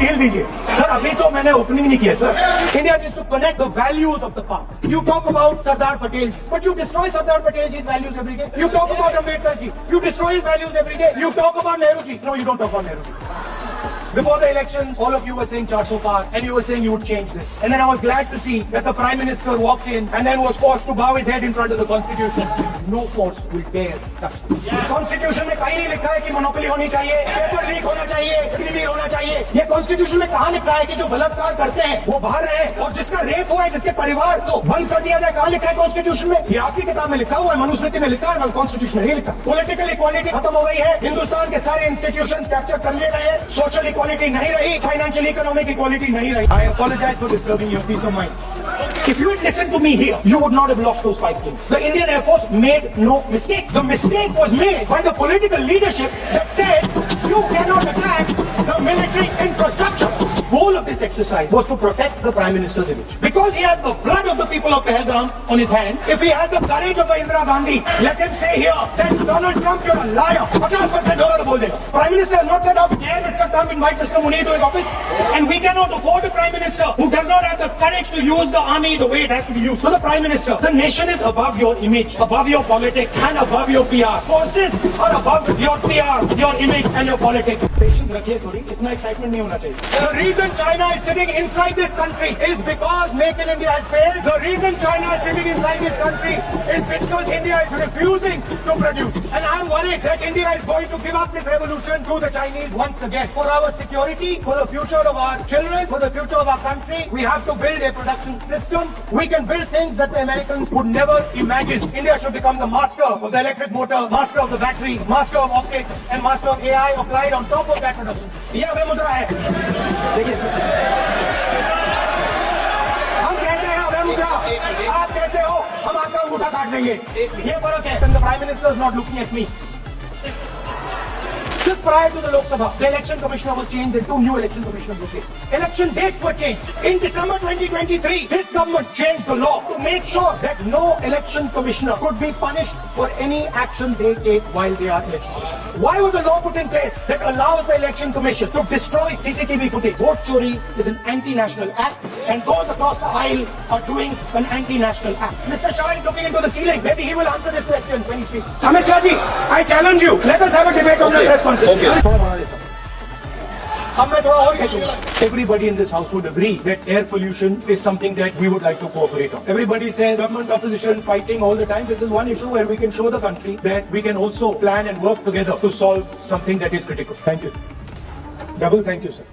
Deal दीजिए sir. अभी तो मैंने ओपनिंग नहीं किया sir. India needs to connect the values of the past. You talk about Sardar Patel ji, but you destroy Sardar Patel ji's values every day. You talk about Ambedkar ji, you destroy his values every day. You talk about Nehru ji, no, you don't talk about Nehru ji. Before the elections, all of you were saying 400 par, and you were saying you would change this. And then I was glad to see that the Prime Minister walked in and then was forced to bow his head in front of the Constitution. No force will dare touch this. Constitution में कहीं नहीं लिखा है कि monopoly होनी चाहिए, paper leak होना चाहिए, क्रिमिनल होना चाहिए। ये Constitution में कहाँ लिखा है कि जो बलात्कार करते हैं वो बाहर रहे, और जिसका रेप हुआ है जिसके परिवार को बंद कर दिया जाए? कहाँ लिखा है Constitution में? ये आपकी किताब में लिखा हुआ है, मनुस्मृति में लिखा है, Constitution में नहीं लिखा। पॉलिटिकल इक्वालिटी खत्म हो गई है, हिंदुस्तान के सारे इंस्टीट्यूशन कैप्चर कर लिए गए हैं, सोशल इक्वालिटी नहीं रही, फाइनेंशियल इकोनॉमिक इक्वालिटी नहीं रही। I apologize for disturbing your peace of mind. If you had listened to me here, you would not have lost those 5 planes. The Indian Air Force made no mistake. The mistake was made by the political leadership that said you cannot attack the military infrastructure. The goal of this exercise was to protect the Prime Minister's image. Because he has the blood of the people of Pahalgam on his hand, if he has the courage of Indira Gandhi, let him say here that Donald Trump, you're a liar. 50% होगा तो बोल देगा. Prime Minister has not said how dare Mr. Trump invite Mr. Muni to his office, and we cannot afford a Prime Minister who does not have the courage to use the army the way it has to be used. So the Prime Minister, the nation is above your image, above your politics, and above your PR. Forces are above your PR, your image, and your politics. Patience रखिए थोड़ी, इतना excitement नहीं होना चाहिए. The reason China is sitting inside this country is because Make in India has failed. The reason China is sitting inside this country is because India is refusing to produce. And I'm worried that India is going to give up this revolution to the Chinese once again. For our security, for the future of our children, for the future of our country, we have to build a production system. We can build things that the Americans would never imagine. India should become the master of the electric motor, master of the battery, master of optics, and master of AI applied on top of that production. ये अभय मुद्रा है। देखिए हम कहते हैं अभय मुद्रा, आप कहते हो हम आपका अंगूठा काट देंगे। ये फर्क है। And the Prime Minister is not looking at me. Just prior to the Lok Sabha, the election commissioner was changed and 2 new election commissioners were placed. Election dates were changed. In December 2023, this government changed the law to make sure that no election commissioner could be punished for any action they take while they are election commissioner. Why was a law put in place that allows the election commission to destroy CCTV footage? Vote chori is an anti-national act, and those across the aisle are doing an anti-national act. Mr. Shah is looking into the ceiling. Maybe he will answer this question when he speaks. Amit Shah ji, I challenge you. Let us have a debate on the press conference. अब मैं थोड़ा और खींचूंगा. Everybody in this house would agree that air pollution is something that we would like to cooperate on. Everybody says government opposition fighting all the time. This is one issue where we can show the country that we can also plan and work together to solve something that is critical. Thank you. Double thank you, sir.